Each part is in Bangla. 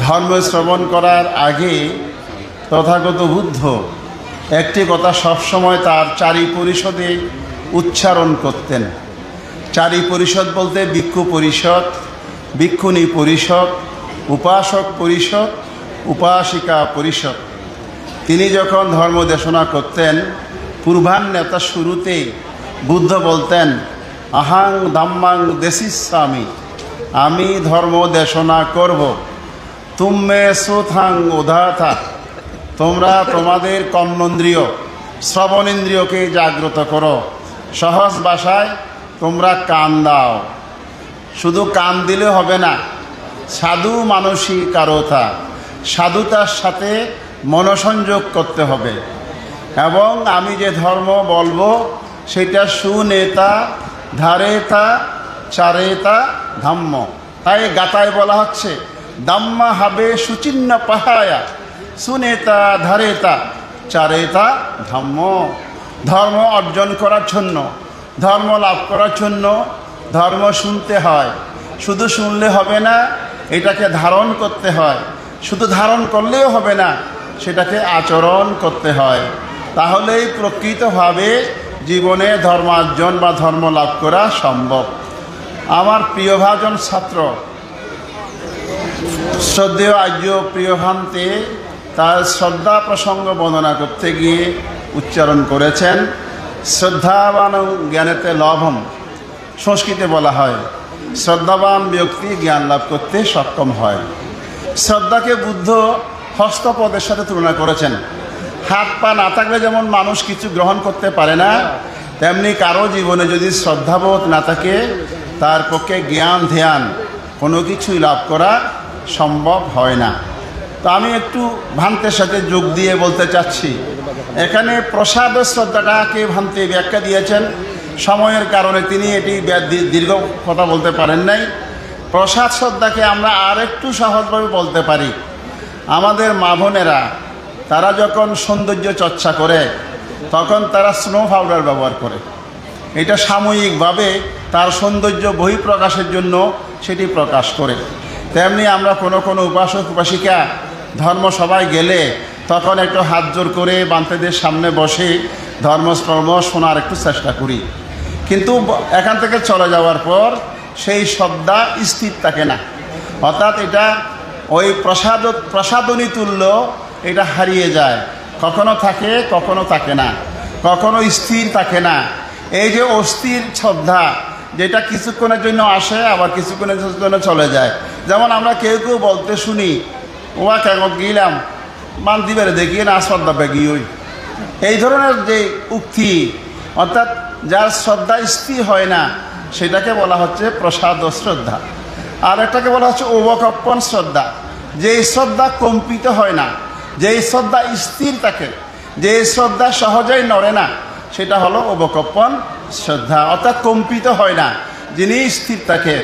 ধর্ম শ্রবণ করার আগে তথাগত বুদ্ধ একটি কথা সবসময় তার চারি পরিষদে উচ্চারণ করতেন। চারি পরিষদ বলতে ভিক্ষু পরিষদ, ভিক্ষুণী পরিষদ, উপাসক পরিষদ, উপাসিকা পরিষদ। তিনি যখন ধর্ম দেশনা করতেন পূর্বাহ্নে শুরুতে বুদ্ধ বলতেন আহাং ধাম্মাং দেশিস্বামী, আমি ধর্ম দেশনা করব। তুম্মে শ্রোথাং উদাথা, তোমরা তোমাদের কর্ণেন্দ্রিয় শ্রবণেন্দ্রিয়কে জাগ্রত করো। সহজ ভাষায় তোমরা কান দাও। শুধু কান দিলে হবে না, সাধু মানসিকারতা, সাধুতার সাথে মনসংযোগ করতে হবে। এবং আমি যে ধর্ম বলবো সেটা সুনেতা ধারেতা চারেতা ধাম্ম। তাই গাতায় বলা হচ্ছে দাম্মা হবে সুচিহ্ন পাহায়া, সুনেতা ধারেতা চারেতা ধাম্ম। ধর্ম অর্জন করার জন্য, ধর্ম লাভ করার জন্য ধর্ম শুনতে হয়। শুধু শুনলে হবে না, এটাকে ধারণ করতে হয়। শুধু ধারণ করলেও হবে না, সেটাকে আচরণ করতে হয়। তাহলেই প্রকৃতভাবে জীবনে ধর্মার্জন বা ধর্ম লাভ করা সম্ভব। আমার প্রিয়ভাজন ছাত্র শ্রদ্ধেয় আর্য প্রিয়ভান্তে তার শ্রদ্ধা প্রসঙ্গ বর্ণনা করতে গিয়ে উচ্চারণ করেছেন শ্রদ্ধাবান জ্ঞানেতে লভম। সংস্কৃতে বলা হয় শ্রদ্ধাবান ব্যক্তি জ্ঞান লাভ করতে সক্ষম হয়। শ্রদ্ধাকে বুদ্ধ হস্তপদের সাথে তুলনা করেছেন। হাত পা না থাকলে যেমন মানুষ কিছু গ্রহণ করতে পারে না, তেমনি কারো জীবনে যদি শ্রদ্ধাবোধ না থাকে তার পক্ষে জ্ঞান ধ্যান কোনো কিছুই লাভ করা সম্ভব হয় না। তো আমি একটু ভ্রান্তের সাথে যোগ দিয়ে বলতে চাচ্ছি, এখানে প্রসাদ শ্রদ্ধাটাকে ভ্রান্তি ব্যাখ্যা দিয়েছেন। সময়ের কারণে তিনি এটি দীর্ঘ কথা বলতে পারেন নাই। প্রসাদ শ্রদ্ধাকে আমরা আর একটু সহজভাবে বলতে পারি। আমাদের মা বোনেরা তারা যখন সৌন্দর্য চর্চা করে তখন তারা স্নো পাউডার ব্যবহার করে। এটা সাময়িকভাবে তার সৌন্দর্য বহিঃপ্রকাশের জন্য সেটি প্রকাশ করে। তেমনি আমরা কোনো কোনো উপাসক উপাসিকা ধর্মসভায় গেলে তখন একটু হাত জোর করে বান্তেদের সামনে বসে ধর্মশ্রম শোনার একটু চেষ্টা করি। কিন্তু এখান থেকে চলে যাওয়ার পর সেই শ্রদ্ধা স্থির থাকে না। অর্থাৎ এটা ওই প্রসাদনী তুল্য এটা হারিয়ে যায়। কখনো থাকে, কখনো থাকে না, কখনো স্থির থাকে না। এই যে অস্থির শ্রদ্ধা, যেটা কিছুক্ষণের জন্য আসে আবার কিছুক্ষণের জন্য চলে যায়। যেমন আমরা কেউ কেউ বলতে শুনি ওয়া কেন গিলাম মান দিবের দেখিয়ে না শ্রদ্ধা বেগি ওই, এই ধরনের যে উক্তি, অর্থাৎ যার শ্রদ্ধা স্থির হয় না সেটাকে বলা হচ্ছে প্রসাদ শ্রদ্ধা। আর একটাকে বলা হচ্ছে অবকম্পন শ্রদ্ধা, যেই শ্রদ্ধা কম্পিত হয় না, যেই শ্রদ্ধা স্থির থাকে, যেই শ্রদ্ধা সহজেই নড়ে না, সেটা হলো অবকম্পন শ্রদ্ধা। অর্থাৎ কম্পিত হয় না, যিনি স্থির থাকে।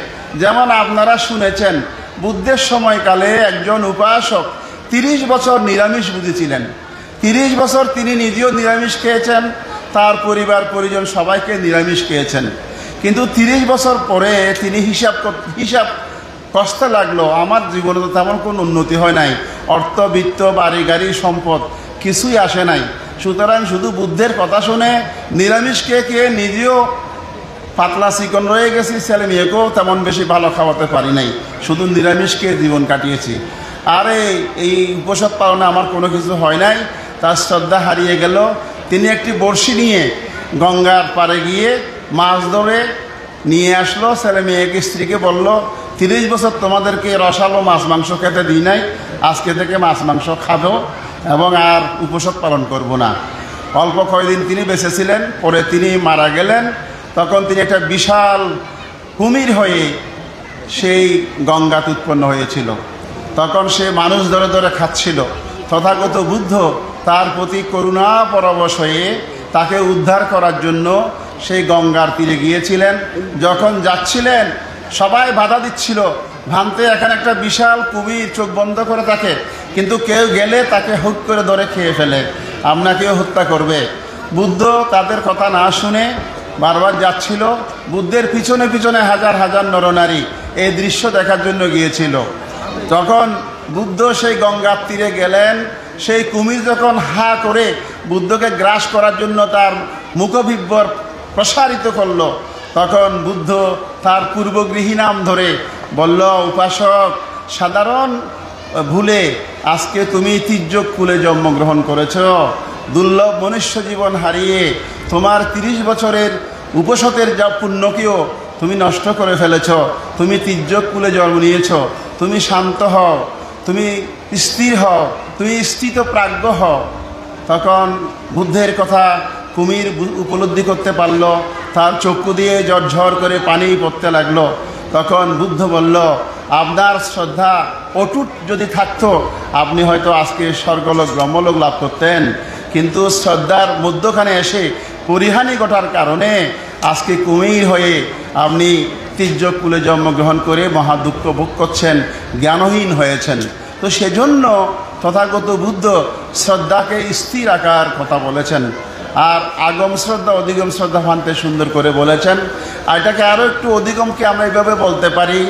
যেমন আপনারা শুনেছেন বুদ্ধের সময়কালে একজন উপাসক 30 বছর নিরামিষ বুঝেছিলেন। 30 বছর তিনি নিজেও নিরামিষ খেয়েছেন, তার পরিবার পরিজন সবাইকে নিরামিষ খেয়েছেন। কিন্তু 30 বছর পরে তিনি হিসাব কষতে লাগলো, আমার জীবনে তো তেমন কোনো উন্নতি হয় নাই, অর্থবিত্ত বাড়ি গাড়ি সম্পদ কিছুই আসে নাই। সুতরাং শুধু বুদ্ধের কথা শুনে নিরামিষ খেয়ে নিজেও পাতলা চিকন রয়ে গেছি, ছেলে মেয়েকেও তেমন বেশি ভালো খাওয়াতে পারি নাই, শুধু নিরামিষ খেয়ে জীবন কাটিয়েছি। আর এই উপসদ পালনে আমার কোনো কিছু হয় নাই। তার শ্রদ্ধা হারিয়ে গেল। তিনি একটি বড়শি নিয়ে গঙ্গার পাড়ে গিয়ে মাছ ধরে নিয়ে আসলো। ছেলে মেয়েকে স্ত্রীকে বলল 30 বছর তোমাদেরকে রসালো মাছ মাংস খেতে দিই নাই, আজকে থেকে মাছ মাংস খাবো এবং আর উপসদ পালন করব না। অল্প কয়েকদিন তিনি বেঁচে ছিলেন, পরে তিনি মারা গেলেন। তখন তিনি একটা বিশাল কুমির হয়ে সেই গঙ্গাতে উৎপন্ন হয়েছিল। তখন সে মানুষ ধরে ধরে খাচ্ছিল। তথাগত বুদ্ধ তার প্রতি করুণা পরবশ হয়ে তাকে উদ্ধার করার জন্য সেই গঙ্গার তীরে গিয়েছিলেন। যখন যাচ্ছিলেন সবাই বাধা দিচ্ছিল, ভান্তে এখানে একটা বিশাল কুমির চোখ বন্ধ করে থাকে, কিন্তু কেউ গেলে তাকে হুট করে ধরে খেয়ে ফেলে, আপনাকেও হত্যা করবে। বুদ্ধ তাদের কথা না শুনে বারবার যাচ্ছিল। বুদ্ধের পিছনে পিছনে হাজার হাজার নরনারী এই দৃশ্য দেখার জন্য গিয়েছিল। তখন বুদ্ধ সেই গঙ্গার তীরে গেলেন। সেই কুমির যখন হা করে বুদ্ধকে গ্রাস করার জন্য তার মুখবিব্বর প্রসারিত করলো, তখন বুদ্ধ তার পূর্বগৃহী নাম ধরে বলল, উপাসক, সাধারণ ভুলে আজকে তুমি তির্যক কুলে জন্মগ্রহণ করেছ। দুর্লভ মনুষ্য জীবন হারিয়ে তোমার 30 বছরের উপসতের যা পুণ্যকেও তুমি নষ্ট করে ফেলেছ। তুমি তির্যক কুলে জন্ম নিয়েছ। তুমি শান্ত হও, তুমি স্থির হও, তুমি স্থিতপ্রাজ্ঞ হও। তখন বুদ্ধের কথা কুমির উপলব্ধি করতে পারল। তার চক্ষু দিয়ে ঝরঝর করে পানি পড়তে লাগলো। তখন বুদ্ধ বলল, আপনার শ্রদ্ধা অটুট যদি থাকতো আপনি হয়তো আজকে স্বর্গলোক ব্রহ্মলোক লাভ করতেন, কিন্তু শ্রদ্ধার মধ্যখানে এসে পরিহানি ঘটার কারণে আজকে কুমির হয়ে আপনি তির্যক কুলে জন্মগ্রহণ করে মহা দুঃখ ভোগ করছেন, জ্ঞানহীন হয়েছেন। তো সেজন্য তথাগত বুদ্ধ শ্রদ্ধাকে স্থির রাখার কথা বলেছেন। আর আগম শ্রদ্ধা অধিগম শ্রদ্ধা ভান্তে সুন্দর করে বলেছেন। আর এটাকে আরও একটু অধিগমকে আমরা এইভাবে বলতে পারি।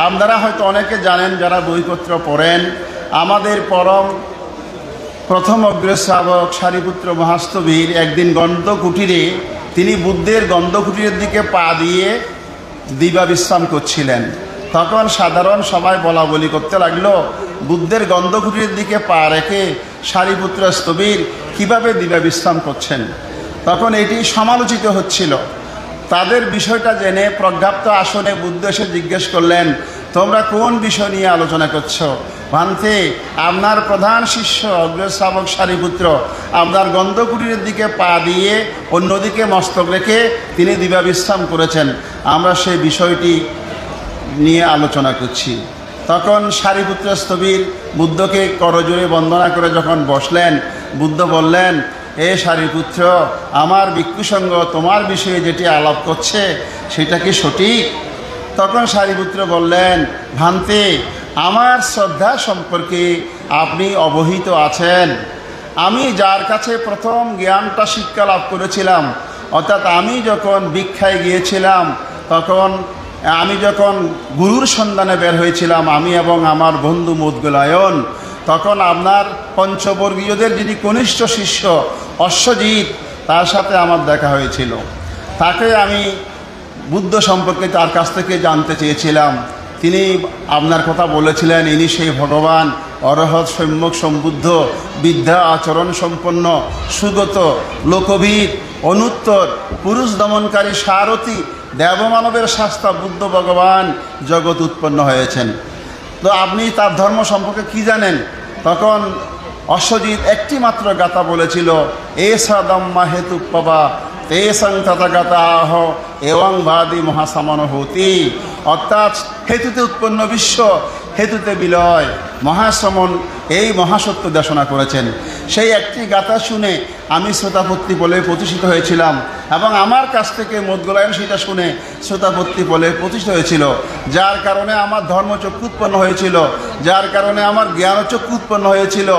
আপনারা হয়তো অনেকে জানেন যারা বইপত্র পড়েন, আমাদের প্রথম অগ্রশ্রাবক সারিপুত্র মহাস্তবীর একদিন গন্ধকুটিরে, তিনি বুদ্ধের গন্ধকুটিরের দিকে পা দিয়ে দিবা বিশ্রাম করছিলেন। তখন সাধারণ সবাই বলা বলি করতে লাগলো, বুদ্ধের গন্ধকুটিরের দিকে পা রেখে সারিপুত্র স্থবির কীভাবে দিবা বিশ্রাম করছেন। তখন এটি সমালোচিত হচ্ছিল। তাদের বিষয়টা জেনে প্রজ্ঞাপ্ত আসনে বুদ্ধ এসে জিজ্ঞেস করলেন, তোমরা কোন বিষয় নিয়ে আলোচনা করছো? ভান্তে, আপনার প্রধান শিষ্য অগ্রশ্রাবক সারিপুত্র আপনার গন্ধকুটিরের দিকে পা দিয়ে অন্যদিকে মস্তক রেখে তিনি দিবা বিশ্রাম করেছেন, আমরা সেই বিষয়টি নিয়ে আলোচনা করছি। তখন সারিপুত্র স্থবির বুদ্ধকে করজোড়ে বন্দনা করে যখন বসলেন, বুদ্ধ বললেন, এ সারিপুত্র, আমার ভিক্ষুসঙ্গ তোমার বিষয়ে যেটি আলাপ করছে সেটা কি সঠিক? তখন সারিপুত্র বললেন, ভান্তে, আমার শ্রদ্ধা সম্পর্কে আপনি অবহিত আছেন। আমি যার কাছে প্রথম জ্ঞানটা শিক্ষা লাভ করেছিলাম, অর্থাৎ আমি যখন ভিক্ষায় গিয়েছিলাম, তখন আমি যখন গুরুর সন্ধানে বের হয়েছিলাম, আমি এবং আমার বন্ধু মুদগলায়ন, তখন আপনার পঞ্চবর্গীয়দের যিনি কনিষ্ঠ শিষ্য অশ্বজিৎ, তার সাথে আমার দেখা হয়েছিল। তাকে আমি বুদ্ধ সম্পর্কে তার কাছ থেকে জানতে চেয়েছিলাম। তিনি আপনার কথা বলেছিলেন, ইনি সেই ভগবান, অরহৎ সম্যক সম্বুদ্ধ, বিদ্যা আচরণ সম্পন্ন, সুগত, লোকবিদ, অনুত্তর, পুরুষ দমনকারী সারথী, দেবমানবের শাস্তা বুদ্ধ ভগবান জগৎ উৎপন্ন হয়েছেন। তো আপনি তার ধর্ম সম্পর্কে কি জানেন? তখন অশ্বজিৎ একটি মাত্র গাথা বলেছিল, এ সাদম্মা হেতু পাবা তে সংতগাতা আহ এবং বাদী মহাসামন হতি, অর্থাৎ হেতুতে উৎপন্ন বিশ্ব, হেতুতে বিলয়, মহাসমন এই মহাসত্য দেশনা করেছেন। সেই একটি গাথা শুনে আমি শ্রোতাপত্তি বলে প্রতিষ্ঠিত হয়েছিলাম, এবং আমার কাছ থেকে মুদগলায়ন সেটা শুনে শ্রোতাপত্তি বলে প্রতিষ্ঠিত হয়েছিল, যার কারণে আমার ধর্মচক্ষু উৎপন্ন হয়েছিল, যার কারণে আমার জ্ঞানচক্ষু উৎপন্ন হয়েছিল।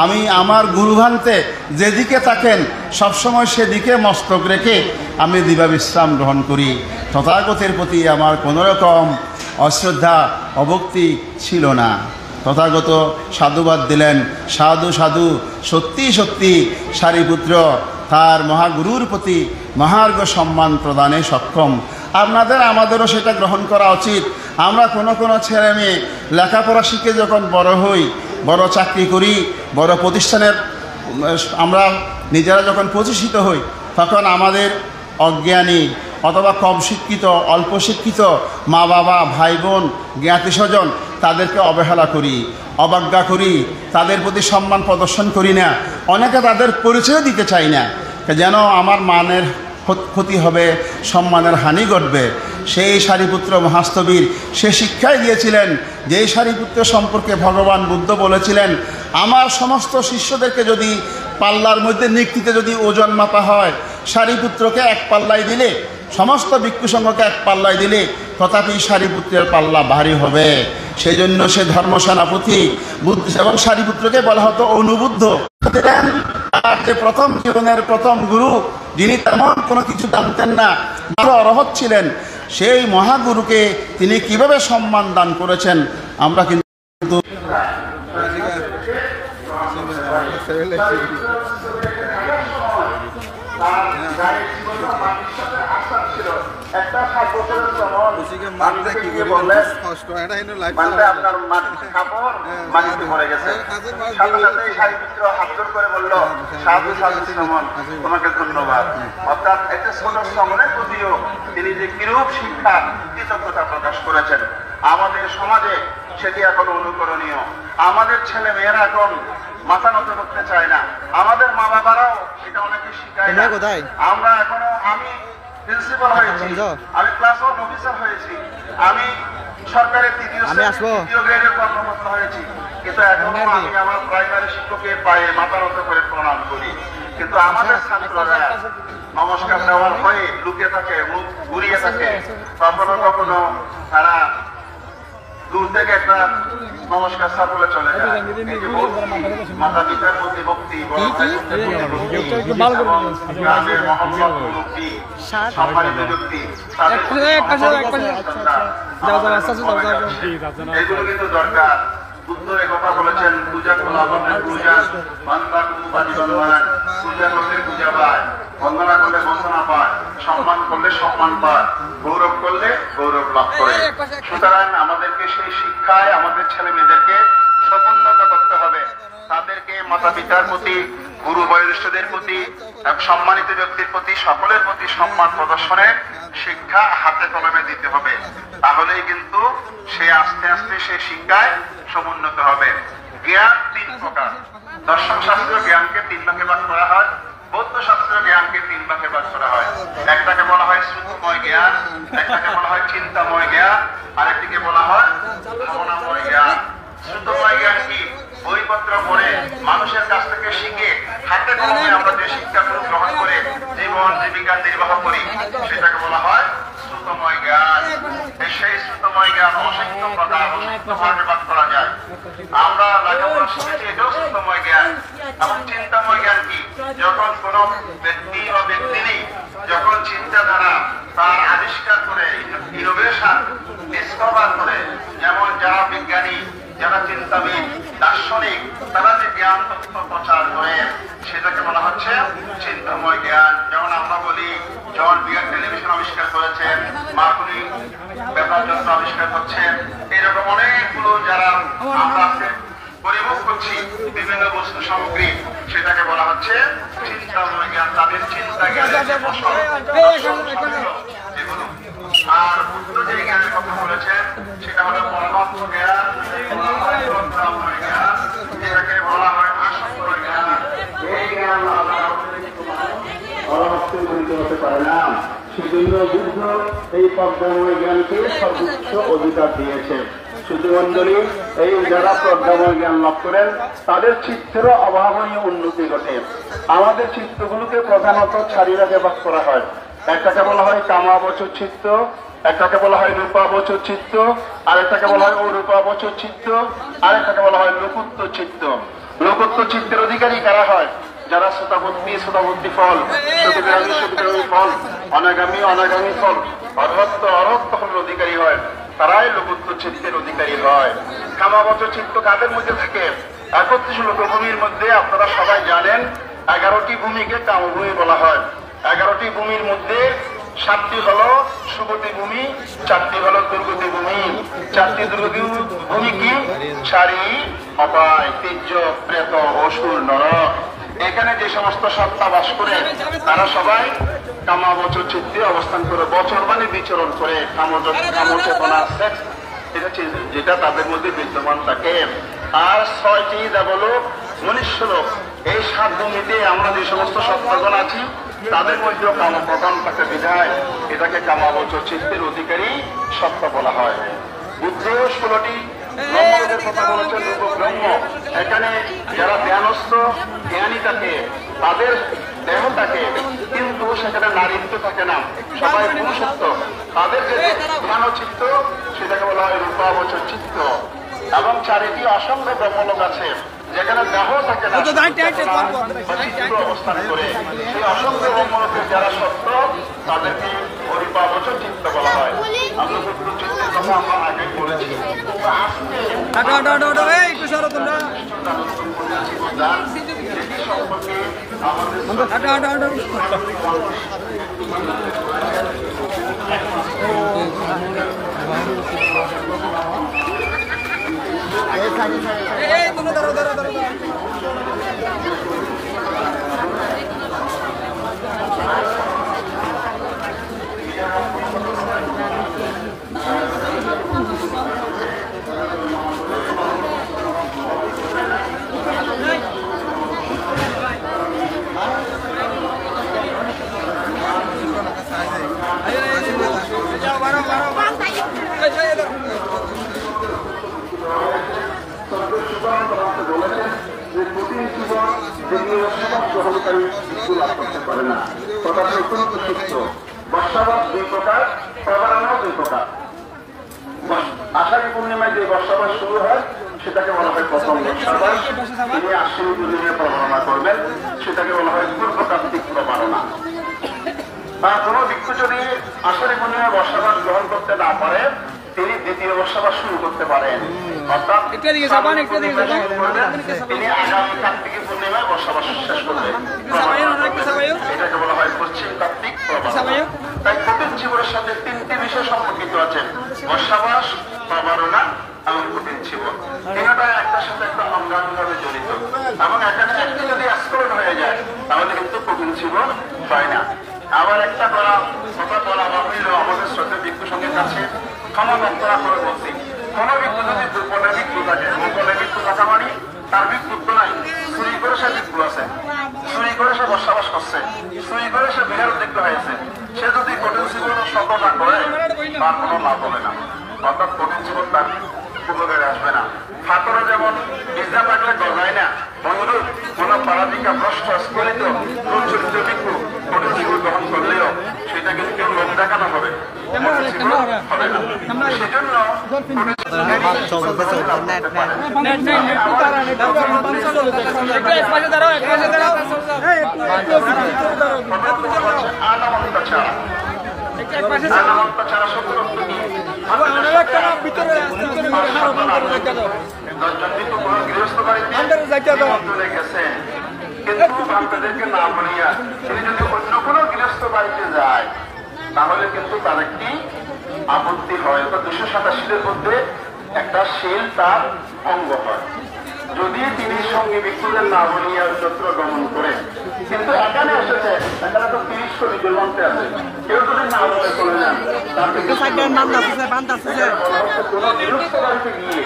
আমি আমার গুরুভান্তে যেদিকে থাকেন সবসময় সেদিকে মস্তক রেখে আমি দিবা বিশ্রাম গ্রহণ করি। তথাগতের প্রতি আমার কোনোরকম অশ্রদ্ধা অভক্তি ছিল না। তথাগত সাধুবাদ দিলেন, সাধু সাধু, সত্যি সত্যি সারিপুত্র তার মহাগুরুর প্রতি মহার্ঘ সম্মান প্রদানে সক্ষম। আমাদেরও সেটা গ্রহণ করা উচিত। আমরা কোনো ছেলে মেয়ে লেখাপড়া শিখে যখন বড় হই, বড় চাকরি করি, বড় প্রতিষ্ঠানের আমরা নিজেরা যখন প্রতিষ্ঠিত হই, তখন আমাদের অজ্ঞানী অথবা কম শিক্ষিত, অল্প শিক্ষিত মা বাবা, ভাই বোন, জ্ঞাতি স্বজন, তাদেরকে অবহেলা করি, অবজ্ঞা করি, তাদের প্রতি সম্মান প্রদর্শন করি না। অনেকে তাদের পরিচয় দিতে চাই না, যেন আমার মানের ক্ষতি হবে, সম্মানের হানি ঘটবে। সেই সারিপুত্র মহাস্তবীর সে শিক্ষাই দিয়েছিলেন, যেই সারিপুত্র সম্পর্কে ভগবান বুদ্ধ বলেছিলেন, আমার সমস্ত শিষ্যদেরকে যদি পাল্লার মধ্যে নিক্তিতে যদি ওজন মাপা হয়, সারিপুত্রকে এক পাল্লায় দিলে, সমস্ত ভিক্ষু সংঘকে এক পাল্লায় দিলে, তথাপি সারিপুত্রের পাল্লা ভারী হবে। সেই জন্য সে ধর্ম সেনাপতি বুদ্ধ এবং সারিপুত্রকে বলা হতো অনুবুদ্ধ। আর যে প্রথম জীবনের প্রথম গুরু, যিনি তেমন কোনো কিছু জানতেন না, বড় অরহৎ ছিলেন, সেই মহাগুরুকে তিনি কিভাবে সম্মান দান করেছেন আমরা কিন্তু একটা 7 বছরের আপনার কাপড় মাটিতে পড়ে গেছে, সাথে সাথে সাহিত্য হাত জোর করে বলল সাধু সাধু শ্রমণ তোমাকে ধন্যবাদ। অর্থাৎ একটা ছোট শ্রমণের প্রতিও তিনি যে কিরূপ শিক্ষা কৃতজ্ঞতা প্রকাশ করেছেন, আমাদের সমাজে সেটি এখন অনুকরণীয়। আমাদের ছেলে মেয়েরা এখন মাথা নত করতে চায় না, আমাদের মা বাবারাও এটা অনেকে শিখায় না। আমরা এখনো, আমি প্রিন্সিপাল হয়েছি, আমি ক্লাস 1 অফিসার হয়েছি, আমি সরকারের তৃতীয় গ্রেডের কর্মকর্তা হয়েছি, কিন্তু এখনো আমি আমার প্রাইমারি শিক্ষকের পায়ে মাথা নত করে প্রণাম করি। কিন্তু আমাদের ছাত্ররা নমস্কার দেওয়ার ভয়ে লুকিয়ে থাকে, মুখ ঘুরিয়ে থাকে, কখনো কখনো তারা দূর থেকে একটা নমস্কার সাফলে চলে যায়। মাতা পিতার প্রতি ভক্তি, সম্মানিত ব্যক্তি, এগুলো কিন্তু দরকার। বুদ্ধ কথা বলেছেন, পূজা করলে পূজা, বান্দা পূজা করলে পূজা পায়, বন্দনা করলে বন্দনা পায়, সম্মান করলে সম্মান পায়, গৌরব করলে গৌরব লাভ করে। সুতরাং আমাদেরকে সেই শিক্ষায় আমাদের ছেলে মেয়েদেরকে সমুন্নত করতে হবে। তাদেরকে মাতা পিতার প্রতি, গুরু বয়োজ্যেষ্ঠদের প্রতি, সম্মানিত ব্যক্তির প্রতি, সকলের প্রতি সম্মান প্রদর্শনের শিক্ষা হাতে কলমে দিতে হবে। তাহলেই কিন্তু সে আস্তে আস্তে সে শিক্ষায় সমুন্নত হবে। জ্ঞান 3 প্রকার। দর্শন শাস্ত্র জ্ঞানকে 3 ভাগে ভাগ করা হয়, বৌদ্ধ শাস্ত্র জ্ঞানকে 3 ভাগে ভাগ করা হয়। একটাকে বলা হয় শ্রুতময় জ্ঞান, একটাকে বলা হয় চিন্তাময় জ্ঞান, আরেকটিকে বলা হয় ভাবনাময় জ্ঞান। শ্রুতময় জ্ঞান কি? বইপত্র পড়ে মানুষের কাছ থেকে শিখে হাতে কলমে আমরা যে শিক্ষাগুলো গ্রহণ করে জীবন জীবিকা নির্বাহ করি, সেটাকে বলা হয় শ্রুতময় জ্ঞান। সেই শ্রুতময় জ্ঞান অসংখ্য প্রকার, অসংখ্য ভাগে ভাগ করা যায়। আমরা লেখাপড়া শিখেছি, এটাও শ্রুতময় জ্ঞান। এবং চিন্তাময় জ্ঞান কি? যখন কোন ব্যক্তি বা ব্যক্তিরই যখন চিন্তাধারা তার আবিষ্কার করে, ইনোভেশন ডিসকভার করে, যেমন যারা বিজ্ঞানী, যারা চিন্তাবিদ, দার্শনিক, তারা যে জ্ঞান তথ্য প্রচার করে, সেটাকে বলা হচ্ছে চিন্তাময় জ্ঞান। যেমন আমরা বলি জন বিয়ার টেলিভিশন আবিষ্কার করেছেন, মার্কনি ব্যাপার যন্ত্র আবিষ্কার করছেন, এরকম অনেকগুলো যারা আমরা পরিভোগ করছি বিভিন্ন বস্তু সামগ্রী, সেটাকে বলা হচ্ছে চিন্তাময় জ্ঞান। তাদের চিন্তা জ্ঞানের যেগুলো। আর বুদ্ধ যে জ্ঞানের কথা বলেছেন সেটা হলো পরমাত্ম জ্ঞান, যেটাকে বলা হয় আসক্ত জ্ঞান। এই জ্ঞান হতে পারে না, সেজন্য বুদ্ধ এই প্রজ্ঞাময় জ্ঞানকে সর্বোচ্চ অধিকার দিয়েছে। সুধীমণ্ডলী, এই যারা প্রজ্ঞাময় জ্ঞান লাভ করেন তাদের চিত্তেরও অভাবনীয় উন্নতি ঘটে। আমাদের চিত্তগুলোকে প্রধানত 4 ভাগে ভাগ করা হয়। একটাকে বলা হয় কামাবচর চিত্ত, একটাকে বলা হয় রূপাবচর চিত্ত, আরেকটাকে বলা হয় অরূপাবচর চিত্ত, আরেকটাকে বলা হয় লোকুত্ব চিত্ত। লোকুত্ব চিত্তের অধিকারী কারা হয়? যারা শ্রোতাবুদ্ধি শ্রোতাবুদ্ধি ফল, সুবিধামী সুবিধামী ফল, অনাগামী অনাগামী ফল, অরহত্ত অরহত্ত ফলের অধিকারী হয়, তারাই লোকুত্ব চিত্তের অধিকারী হয়। কামাবচর চিত্ত কাদের মধ্যে থাকে? 31 লোকভূমির মধ্যে আপনারা সবাই জানেন 11টি ভূমিকে কামভূমি বলা হয়। 11টি ভূমির মধ্যে 7টি হলো সুগতি ভূমি, 4টি হলো দুর্গতি ভূমি। 4টি দুর্গতি ভূমি কি? ছাড়ি, অপায়, তীর্য, প্রেত, অসুর, নরক। এখানে যে সমস্ত সত্তা বাস করে তারা সবাই কামাবচর চিত্তে অবস্থান করে, বচর মানে বিচরণ করে, কামচেতনা সেক্স, যেটা তাদের মধ্যে বিদ্যমান থাকে। আর 6টি দেবলোক, মনুষ্য লোক। এই 7 ভূমিতে আমরা যে সমস্ত সত্তাগণ আছি তাদের মধ্যে কামপ্রধান থাকে বিধায় এটাকে কামাবচর চিত্তের অধিকারী সত্তা বলা হয়। বুদ্ধ 16টি ব্রহ্মদের কথা বলেছেন, রূপব্রহ্ম। এখানে যারা জ্ঞানস্থ জ্ঞানী থাকে তাদের দেহ থাকে, কিন্তু সেখানে নারীত্ব থাকে না, সবাই পুরুষত্ব। তাদের যে জ্ঞান চিত্ত সেটাকে বলা হয় রূপাবচর চিত্ত। এবং 4টি অসংখ্য ব্রহ্মলোক আছে যেখানে দেহ থাকে না, চিত্ত অবস্থান করে। সেই অসংখ্য ব্রহ্মলোকের যারা সত্য তাদেরকে অরূপাবচর চিত্ত বলা হয়। আমরা সত্য চিত্তের কথা আমরা আগে বলেছি। গ্রহণকারী স্কুল লাভ করতে পারে না। কথাটা অত্যন্ত সত্য। বর্ষাবাস দুই প্রকার, প্রবারণাও দুই প্রকার। আষাঢ়ী পূর্ণিমায় যে বর্ষাবাস শুরু হয় সেটাকে বলা হয় প্রথম বর্ষাবাস। তিনি আশ্বিনী পূর্ণিমায় প্রবারণা করবেন, সেটাকে বলা হয় পূর্বতাত্ত্বিক প্রবারণা। বা কোনো ব্যক্তি যদি আষাঢ়ী পূর্ণিমায় বর্ষাবাস গ্রহণ করতে না পারে, তিনি দ্বিতীয় বর্ষাবাস শুরু করতে পারেন। অর্থাৎ তিনি আগামী কার্তিকী পূর্ণিমায় বর্ষাবাস শেষ করবেন। এটাকে বলা হয় পশ্চিম কার্তিক প্রবারণা। তাই কঠিন জীবনের সাথে তিনটি বিষয় সম্পর্কিত আছেন: বর্ষাবাস, প্রবারণা এবং কঠিন জীবন। তিনটা একটার সাথে একটা অঙ্গাঙ্গভাবে জড়িত, এবং এখানে একটি যদি আস্করণ হয়ে যায় তাহলে কিন্তু কঠিন জীবন হয় না। আবার একটা কথা বলা হইল আমাদের শ্রদ্ধা ভিক্ষু সঙ্গের কাছে ক্ষমা প্রার্থনা করে বলছি, কোন ব্যক্তি যদি দুর্বলের ভিক্ষু থাকে, দুর্বলের ভিক্ষু থাকা মানে তার ভিক্ষুত্ব নাই, চুরি করে সে ভিক্ষু আছে, চুরি করে সে বসবাস করছে, চুরি করে সে বিহার উদ্যোগ হয়েছে, সে যদি কঠিন জীবন সততা করে তার কোনো লাভ হবে না। অর্থাৎ কঠিন জীবন তার উপকারে আসবে না। ফাতরে যেমন বিদ্যা থাকলে গজায় না, অনুরূপ কোন পারাধিকা ভ্রষ্ট স্খলিত প্রচলিত ভিক্ষু কঠিন জীবন গ্রহণ করলেও সেটা কিন্তু কেউ লোক দেখানো হবে, সেজন্য ছাড়া সত্য কিন্তু বাচ্চাদেরকে না বলিয়া তিনি যদি অন্য কোনো গৃহস্থ বাড়িতে যায় তাহলে কিন্তু তার একটি আপত্তি হয়। 287 মধ্যে একটা শীল তার অঙ্গ হয়। যদি তিনি সঙ্গে ব্যক্তিদের না বলিয়া অন্যত্র গমন করেন, কিন্তু এখানে এসেছে, এখানে তো 30 কোটি জন্মতে আছে, কেউ যদি না বলে চলে যান, কোন গৃহস্থ বাড়িতে গিয়ে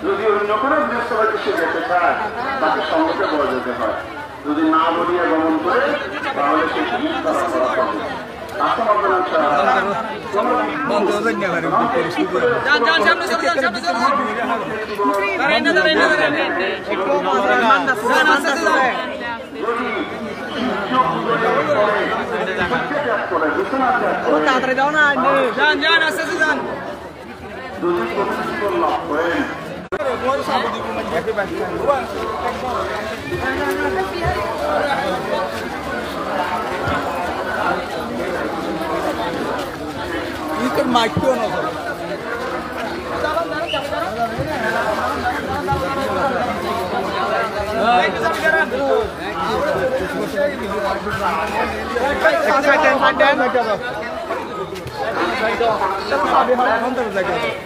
যদি অন্য কোনো গৃহস্থ বাড়িতে সে যেতে চায় তাকে সঙ্গে বলে যেতে হয়। যদি না বলিয়া গমন করে তাহলে সে কি তাড়াতাড়ি দাও না, যান আস্তে আস্তে যান। মাইক কেউ না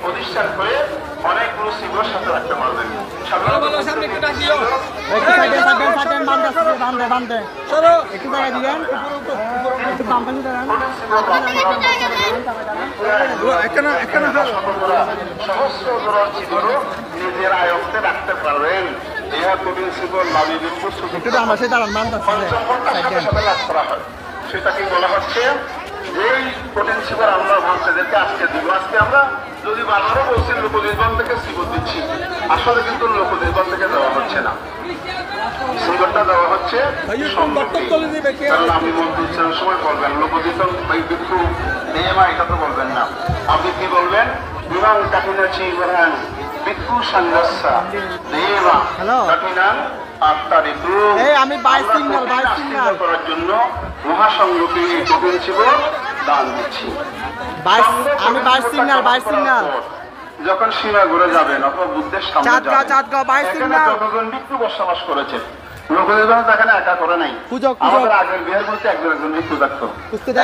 প্রতিষ্ঠান করে অনেকগুলো সিগুলোর সাথে রাখতে পারবেন। নিজের আয়ত্তে রাখতে পারবেন। সেটাকে বলা হচ্ছে এই কঠিন শিবর আমরা ভক্তদেরকে আজকে দিব। আজকে আমরা যদি বারবারও বলছি লোকনির্বাণ থেকে শিবর দিচ্ছি, আসলে কিন্তু লোকনির্বাণ থেকে দেওয়া হচ্ছে না, শিবরটা দেওয়া হচ্ছে কারণ আপনি মন্ত্র উচ্চারণের সময় বলবেন লোকদীর্ঘন ভিক্ষু নিয়মা, এটা তো বলবেন না। আপনি কি বলবেন? বিমান কাঠিনাচি বলেন ভিক্ষু সংঘর্ষা নিয়মা কাঠিনান আমি 22 সিঙ্গেল করার জন্য মহাসংঘকে এই কঠিন শিবর দান দিচ্ছি। আমি 22 সিঙ্গেল যখন সীমা ঘুরে যাবেন অথবা বুদ্ধের সামনে যতজন ভিক্ষু বসবাস করেছে লোকজন তাকে একা করে নাই। আমাদের আগের বিয়ের মধ্যে একজন মৃত্যু থাকতো,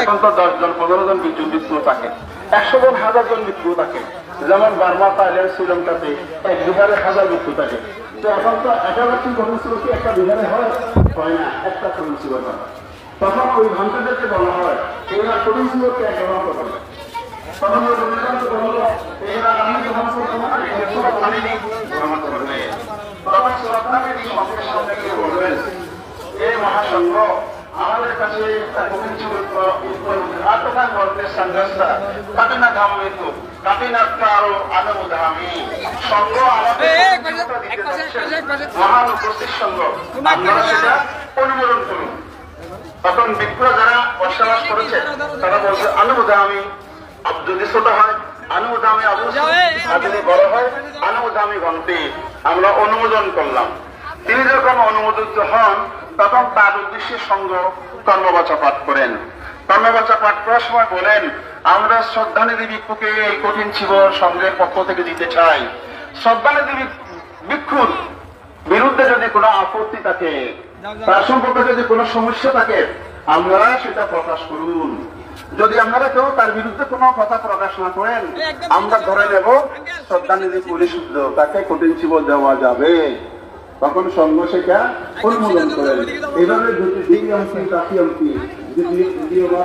এখন তো 10 জন 15 জন মৃত্যু থাকে, 100 জন 1000 জন মৃত্যু থাকে। যেমন বার্মা, থাইল্যান্ড, শ্রীলঙ্কাতে এক বিহারে 1000 মৃত্যু থাকে। তো এখন তো একাবারটি ঘটনা ছিল কি একটা বিহারে হয় না, একটা ঘটনা ছিল না। তখন ওই ভান্তাদেরকে বলা হয় এরা ঘটনা ছিল এক গ্রহণ করবে। তখন ওই রবীন্দ্রনাথ বলল এরা আমি গ্রহণ করবো না, গ্রহণ করবে। তখন সরকারের সঙ্গে সঙ্গে গিয়ে বলবেন এই মহাসংঘ আমাদের কাছে আত্মকান গল্পের সংঘর্ষা কাটিনা ধামিত কাটিনাত্মারও আনমুধামী সংঘ আমাদের মহান উপস্থিত সংঘ, আপনারা সেটা অনুমোদন করুন। তখন বিপ্লব যারা বসবাস করেছে তারা বলছে আনমুধামী, যদি ছোট হয় আনুদামী অবশ্যই, যদি বড় হয় আনুদামী গন্তে আমরা অনুমোদন করলাম। তিনি যখন অনুমোদিত হন তখন তার উদ্দেশ্যে সঙ্গ কর্মবাচা পাঠ করেন। কর্মবাচা পাঠ করার সময় বলেন আমরা শ্রদ্ধানিধি ভিক্ষুকে এই কঠিন শিবর সংঘের পক্ষ থেকে দিতে চাই। শ্রদ্ধানিধি ভিক্ষুর বিরুদ্ধে যদি কোনো আপত্তি থাকে, তার সম্পর্কে যদি কোনো সমস্যা থাকে আপনারা সেটা প্রকাশ করুন। যদি আপনারা কেউ তার বিরুদ্ধে কোনো কথা প্রকাশ না করেন আমরা ধরে নেব শ্রদ্ধানিধি পরিশুদ্ধ, তাকে কঠিন শিবর দেওয়া যাবে। তখন সংঘ সেটা অনুমোদন করেন। এভাবে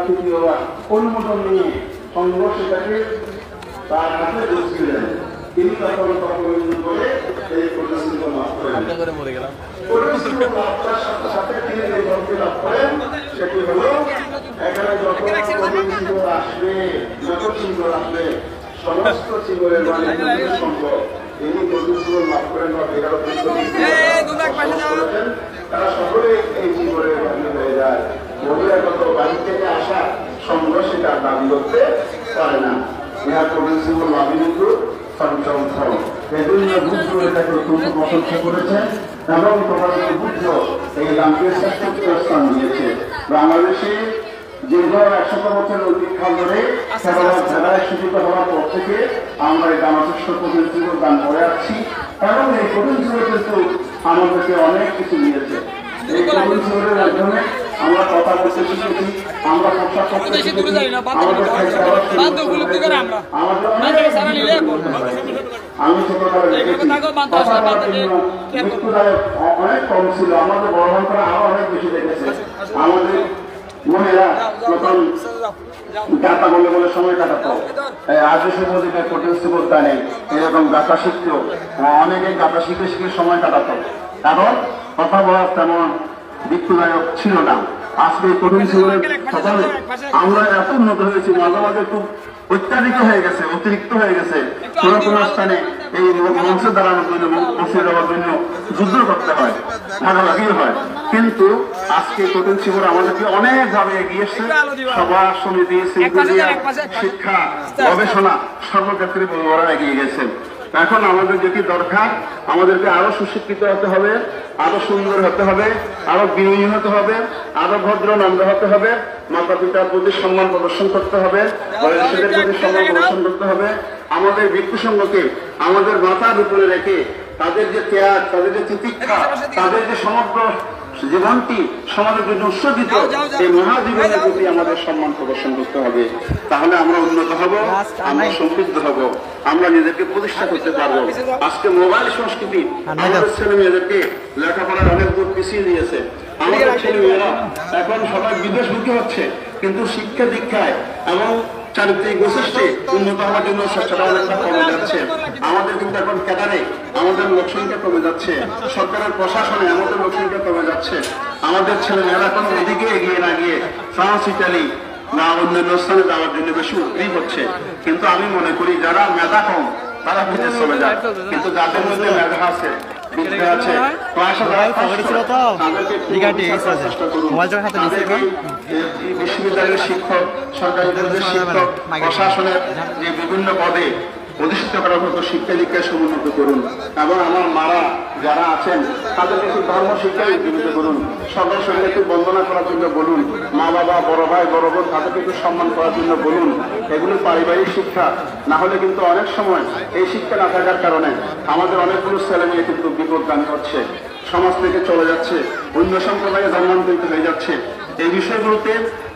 দ্বিতীয়বার অনুমোদন নিয়ে সংঘ সেটাকে তার হাতে দিচ্ছিলেন। তিনি তখন করে এই কঠিন শিবর লাভ করেন। সাথে তিনি এই গল্পে লাভ করেন সেটি হল এখানে যত শিবর আসবে, যত শিবর আসবে সমস্ত শিবরের সম্ভব তিনি কঠিন শিবর লাভ করেন বা তারা সকলে এই জীবনের বাণী হয়ে যায়। বহিরাগত বাড়ি থেকে আসা সংঘ সেটা দাবি করতে পারে না। ইহা কঠিন শিবর লাভী কিন্তু সঞ্চল ফল। এজন্য বুদ্ধ এটাকে অত্যন্ত প্রশংসা করেছেন এবং তোমার বুদ্ধ এই দামকে শ্রেষ্ঠ স্থান দিয়েছে। বাংলাদেশে দীর্ঘ 100 বছর অধিক কাল ধরে খেলাধুলার জেলায় সূচিত হওয়ার পর থেকে আমরা এই দামাচষ্ট কঠিন শিবর দান করে আসছি এবং এই কঠিন শিবর কিন্তু আমাদেরকে অনেক কিছু দিয়েছে। এই কঠিন শিবরের মাধ্যমে আমরা কথা বলতে শিখেছি, আমরা পোশাক করতে শিখেছি, আমি ছোটবেলায় অনেক কম ছিল, আমাদের বড় ভাইরা আরো অনেক বেশি দেখেছে। আমাদের মহিলা তখন গাঁথা বলে বলে সময় কাটাতো, আজকে মধ্যে কঠিন শিবর দানে এরকম গাঁথা শিখতো, অনেকে গাঁথা শিখে শিখে সময় কাটাতো, কারণ কথা বলার তেমন মৃত্যুদায়ক ছিল না। আজকে কঠিন শিবরের সকালে আমরা এত উন্নত হয়েছি, মাঝে মাঝে খুব অত্যাধিক হয়ে গেছে, অতিরিক্ত হয়ে গেছে। কোনো কোনো স্থানে এই মঞ্চে দাঁড়ানোর জন্য বসে যাওয়ার জন্য যুদ্ধ করতে হয়, ভাগাভাগি হয়। কিন্তু আজকে কঠিন শিবর আমাদেরকে অনেকভাবে এগিয়ে এসছে। সভা সমিতি, সিম্পোজিয়াম, শিক্ষা, গবেষণা সর্বক্ষেত্রে বড়রা এগিয়ে গেছে। এখন আমাদের যেটি দরকার, আমাদেরকে আরো সুশিক্ষিত হতে হবে, আরো সুন্দর হতে হবে, আরো বিনয়ী হতে হবে, আরো ভদ্র নম্র হতে হবে, মাতা পিতার প্রতি সম্মান প্রদর্শন করতে হবে, বয়সের প্রতি সম্মান প্রদর্শন করতে হবে। আমাদের ভিক্ষু সংঘকে আমাদের মাথার উপরে রেখে তাদের যে ত্যাগ, তাদের যে তিতিক্ষা, তাদের যে সমগ্র জীবনটি সমাজের জন্য উৎসর্গিত, এই মহাজীবনের প্রতি আমাদের সম্মান প্রদর্শন করতে হবে। তাহলে আমরা উন্নত হব, আমরা সমৃদ্ধ হব, আমরা নিজেদেরকে প্রতিষ্ঠা করতে পারবো। আজকে মোবাইল সংস্কৃতি আমাদের ছেলে মেয়েদেরকে লেখাপড়ার অনেক দূর পিছিয়ে দিয়েছে। আমাদের ছেলে মেয়েরা এখন সবাই বিদেশমুখী হচ্ছে, কিন্তু শিক্ষা দীক্ষায় এবং চারিত্রিক বৈশিষ্ট্যে উন্নত হওয়ার জন্য সচেতনতা কমে যাচ্ছে। আমাদের কিন্তু এখন ক্যাডারে আমাদের লোকসংখ্যা কমে যাচ্ছে, সরকারের প্রশাসনে আমাদের লোকসংখ্যা কমে যাচ্ছে। আমাদের ছেলে মেয়েরা এখন ওদিকে এগিয়ে না গিয়ে ফ্রান্স, ইটালি বা অন্যান্য স্থানে যাওয়ার জন্য বেশি উদ্গ্রীব হচ্ছে। কিন্তু আমি মনে করি যারা মেধা কম তারা বিদেশ চলে যায়, কিন্তু যাদের মধ্যে মেধা আছে, বিদ্যা আছে, বিশ্ববিদ্যালয়ের শিক্ষক, সরকারি শিক্ষক, প্রশাসনের যে বিভিন্ন পদে প্রতিষ্ঠিত করার মতো শিক্ষা দীক্ষায় সমুন্নত করুন এবং আমার মারা যারা আছেন তাদেরকে একটু ধর্ম শিক্ষায় উজ্জীবিত করুন। সকল সঙ্গে একটু বন্দনা করার জন্য বলুন, মা বাবা, বড় ভাই, বড় বোন তাদেরকে একটু সম্মান করার জন্য বলুন। এগুলো পারিবারিক শিক্ষা। না হলে কিন্তু অনেক সময় এই শিক্ষা না থাকার কারণে আমাদের অনেকগুলো ছেলে মেয়ে কিন্তু বিপদগামী হচ্ছে, সমাজ থেকে চলে যাচ্ছে, অন্য সম্প্রদায়ে ধর্মান্তরিত হয়ে যাচ্ছে। এই বিষয়গুলোতে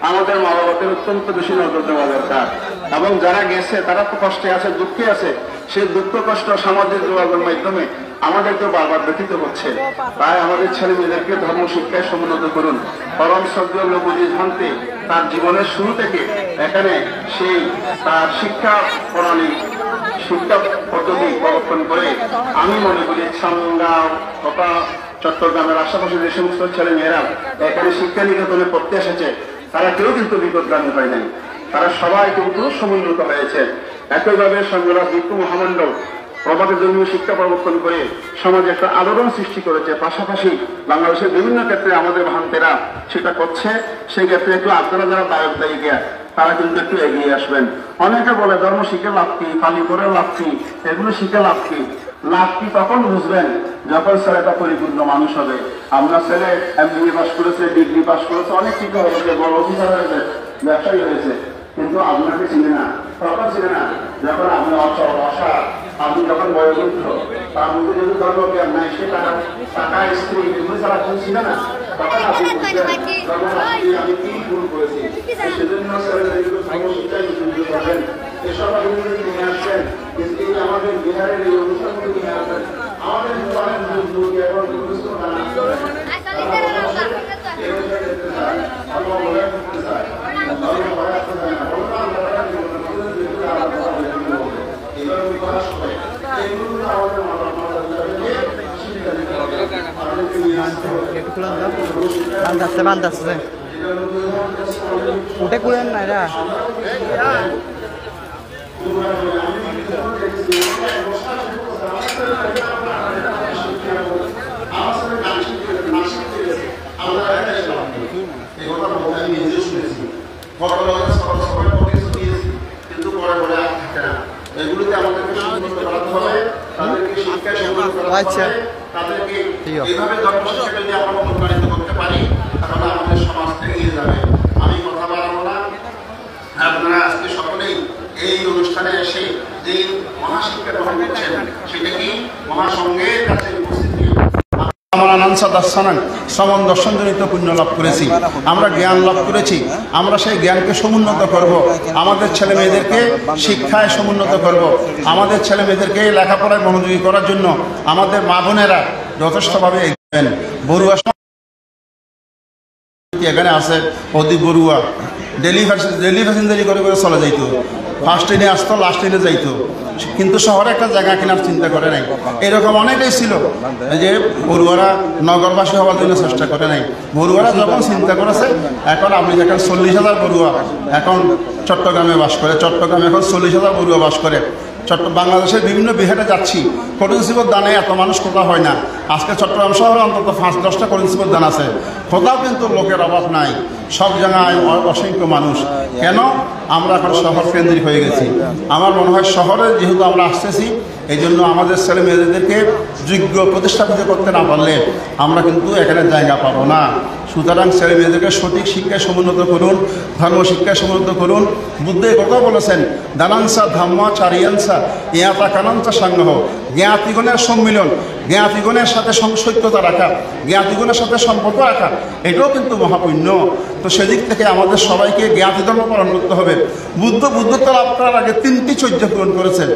আমাদের মা বাবাদের অত্যন্ত বেশি নজর দেওয়া দরকার। এবং যারা গেছে তারা তো কষ্টে আছে, দুঃখে আছে, সেই দুঃখ কষ্ট সামাজিক যোগাযোগের মাধ্যমে আমাদেরকে বারবার ব্যথিত হচ্ছে। তাই আমাদের ছেলে মেয়েদেরকে ধর্ম শিক্ষায় সমুন্নত করুন। পরম শ্রদ্ধেয় নবীজি ভান্তে তার জীবনের শুরু থেকে এখানে সেই তার শিক্ষা প্রণালী, শিক্ষা পদ্ধতি প্রবর্তন করে আমি মনে করি সাংগাঁও তথা চট্টগ্রামের আশেপাশে যে সমস্ত ছেলে মেয়েরা এখানে শিক্ষা নিকেতনে পড়তে এসেছে তারা কেউ কিন্তু বিপদগামী হয় নাই, তারা সবাই কিন্তু সমুন্নত হয়েছে। একইভাবে সংগ্রাম বিক্ষু মহামণ্ডল প্রভাতে ধর্মীয় শিক্ষা প্রবর্তন করে সমাজে একটা আলোড়ন সৃষ্টি করেছে। পাশাপাশি বাংলাদেশের বিভিন্ন ক্ষেত্রে আমাদের ভান্তেরা সেটা করছে। সেই ক্ষেত্রে একটু আপনারা যারা দায়ক দায়িকা তারা কিন্তু একটু এগিয়ে আসবেন। অনেকে বলে ধর্ম শিখে লাভ কি, পালি করে লাভ কি, এগুলো শিখে লাভ কি? লাভ কি তখন বুঝবেন যখন ছেলেটা পরিপূর্ণ মানুষ হবে। আপনার ছেলে MBA পাস করেছে, ডিগ্রি পাস করেছে, অনেক কিছু হয়েছে, বড় অফিসার হয়েছে, ব্যবসায়ী হয়েছে, কিন্তু আপনাকে চিনে না। তখন চিনে না যখন আপনি অচল, অসার, আপনি যখন বয়োবৃদ্ধ, তার মধ্যে যদি ধর্মজ্ঞান নাই, সে টাকা স্ত্রী এগুলো ছাড়া আপনি চিনে না। তখন আপনি আমি কি ভুল করেছি। সেজন্য ছেলেদেরগুলো ধর্মশিক্ষায় নিযুক্ত করবেন। এসব আপনি নিয়ে আসছেন, কিন্তু আমাদের বিহারের এই অনুষ্ঠানগুলো নিয়ে আসবেন। আমাদের অনেক যুগ এবং বান্ধাচ্ছে উঠে কুড়েন না এরা কিন্তু পরে পরে আর থাকে না। এগুলোতে আমাদেরকে সমুন্নত করাতে হবে, তাদেরকে শিক্ষায় সমুন্নত করাতে হবে, তাদেরকে এইভাবে ধর্ম শিক্ষা যদি আমরা অনুপ্রাণিত করতে পারি তাহলে আমাদের সমাজ থেকে এগিয়ে যাবে। আমি কথা বাড়াবো না, আপনারা আজকে সকলেই এই অনুষ্ঠানে এসে যে মহাশিক্ষা গ্রহণ করছেন সেটা কি মহাসংঘের কাছে উপস্থিত শ্রমণ দর্শনজনিত পুণ্য লাভ করেছি, আমরা জ্ঞান লাভ করেছি, আমরা সেই জ্ঞানকে সমুন্নত করব, আমাদের ছেলে মেয়েদেরকে শিক্ষায় সমুন্নত করব, আমাদের ছেলে মেয়েদেরকে লেখাপড়ায় মনোযোগী করার জন্য আমাদের মা বোনেরা যথেষ্টভাবে এগোবেন। বড়ুয়া এখানে আছে অতি বড়ুয়া ডেলি প্যাসেঞ্জারি করে করে চলে যাইতো, ফার্স্ট ট্রেনে আসতো, লাস্ট ট্রেনে যাইতো, কিন্তু শহরে একটা জায়গা কেনার চিন্তা করে নাই। এরকম অনেকেই ছিল যে বড়ুয়ারা নগরবাসী হওয়ার জন্য চেষ্টা করে নাই। বড়ুয়ারা যখন চিন্তা করেছে, এখন আপনি দেখেন 40,000 বড়ুয়া এখন চট্টগ্রামে বাস করে, চট্টগ্রামে এখন 40,000 বড়ুয়া বাস করে। বাংলাদেশের বিভিন্ন বিহারে যাচ্ছি, করিন্সিপর দানে এত মানুষ কোথাও হয় না। আজকে চট্টগ্রাম শহরে অন্তত 5-10টা করিন্সিপর দান আছে, কোথাও কিন্তু লোকের অভাব নাই, সব জায়গায় অসংখ্য মানুষ। কেন? আমরা এখন শহর কেন্দ্রিক হয়ে গেছি। আমার মনে হয় শহরে যেহেতু আমরা আসতেছি, এই জন্য আমাদের ছেলে মেয়েদেরকে যোগ্য প্রতিষ্ঠাপিত করতে না পারলে আমরা কিন্তু এখানে জায়গা পাবো না। সুতরাং ছেলে মেয়েদেরকে সঠিক শিক্ষায় সমুন্নত করুন, ধর্ম শিক্ষায় সমুন্নত করুন। বুদ্ধ কথা বলেছেন, দানাংসা ধাম্ম চারিয়াংসা ইয়াতা কানাংসা সাংহ, জ্ঞাতিগণের সম্মিলন, জ্ঞাতিগণের সাথে সংসৈক্যতা রাখা, জ্ঞাতিগণের সাথে সম্পর্ক রাখা, এটাও কিন্তু মহাপুণ্য। তো সেদিক থেকে আমাদের সবাইকে জ্ঞাতি ধর্ম পালন করতে হবে। বুদ্ধত্ব লাভ করার আগে 3টি চর্যা পূরণ করেছেন,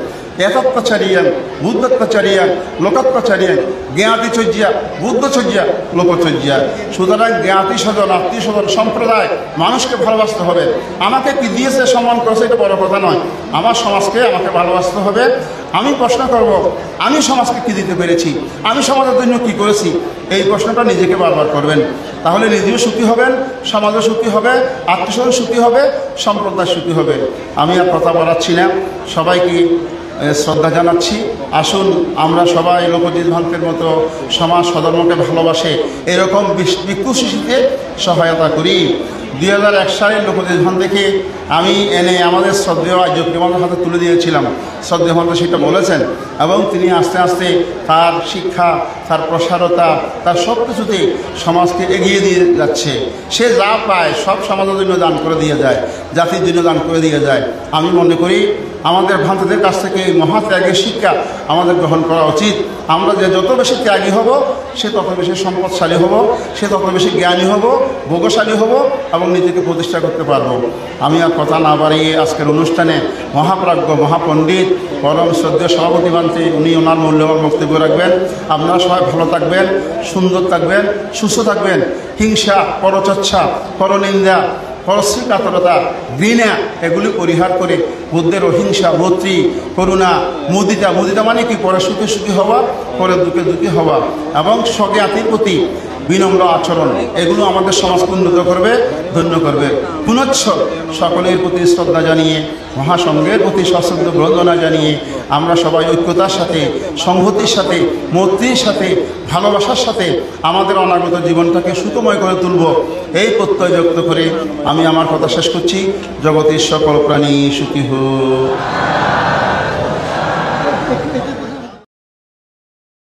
এতত্বচারিয়ান, বুদ্ধত্বচারিয়ান, লোকত্বচারিয়ান, জ্ঞাতিচর্যা, বুদ্ধচর্যা, লোকচর্যা। সুতরাং জ্ঞাতি স্বজন, আত্মীয় স্বজন, সম্প্রদায়, মানুষকে ভালোবাসতে হবে। আমাকে কি দিয়েছে, সম্মান করেছে, এটা বড় কথা নয়। আমার সমাজকে আমাকে ভালোবাসতে হবে। আমি প্রশ্ন করব, আমি সমাজকে কি দিতে পেরেছি, আমি সমাজের জন্য কি করেছি, এই প্রশ্নটা নিজেকে বারবার করবেন। তাহলে নিজেও সুখী হবেন, সমাজও সুখী হবে, আত্মীয় স্বজন সুখী হবে, সম্প্রদায় সুখী হবে। আমি আর কথা বাড়াচ্ছি না, সবাইকে শ্রদ্ধা জানাচ্ছি। আসুন আমরা সবাই লোকজিৎ ভান্তের মতো সমাজ সধর্মকে ভালোবাসে এরকম ভিক্ষু শিশুকে সহায়তা করি। 2001 সালের লোকজিৎ ভান্তেকে আমি এনে আমাদের শ্রদ্ধেয় আর্যপ্রিয় ভান্তের হাতে তুলে দিয়েছিলাম। শ্রদ্ধেয় ভান্ত সেটা বলেছেন এবং তিনি আস্তে আস্তে তার শিক্ষা, তার প্রসারতা, তার সব কিছুতে সমাজকে এগিয়ে দিয়ে যাচ্ছে। সে যা পায় সব সমাজের জন্য দান করে দিয়ে যায়, জাতির জন্য দান করে দিয়ে যায়। আমি মনে করি আমাদের ভান্তদের কাছ থেকে এই মহাত্যাগের শিক্ষা আমাদের গ্রহণ করা উচিত। আমরা যে যত বেশি ত্যাগী হব সে তত বেশি সম্পদশালী হব, সে তত বেশি জ্ঞানী হব, ভোগশালী হব এবং নিজেকে প্রতিষ্ঠা করতে পারব। আমি আর কথা না বাড়িয়ে আজকের অনুষ্ঠানে মহাপ্রাজ্ঞ মহাপণ্ডিত পরম শ্রদ্ধেয় সভাপতি ভান্তে উনি ওনার মূল্যবান বক্তব্য রাখবেন। আপনারা সবাই ভালো থাকবেন, সুন্দর থাকবেন, সুস্থ থাকবেন। হিংসা, পরচর্চা, পরনিন্দা, পরশ্রী কাতরতা, ঘৃণা এগুলি পরিহার করে বুদ্ধের অহিংসা, ভর্তৃ, করুণা, মুদিতা মানে কি? পরে সুখে সুখী হওয়া, পরে দুঃখে দুঃখী হওয়া এবং স্বজ্ঞাতির প্রতি বিনম্র আচরণ, এগুলো আমাদের সমাজকে উন্নত করবে, ধন্য করবে। পুনশ্চ সকলের প্রতি শ্রদ্ধা জানিয়ে, মহাসংঘের প্রতি সশ্রদ্ধ বন্দনা জানিয়ে আমরা সবাই ঐক্যতার সাথে, সংহতির সাথে, মৈত্রীর সাথে, ভালোবাসার সাথে আমাদের অনাগত জীবনটাকে সুখময় করে তুলব, এই প্রত্যয় ব্যক্ত করে আমি আমার কথা শেষ করছি। জগতের সকল প্রাণী সুখী হোক।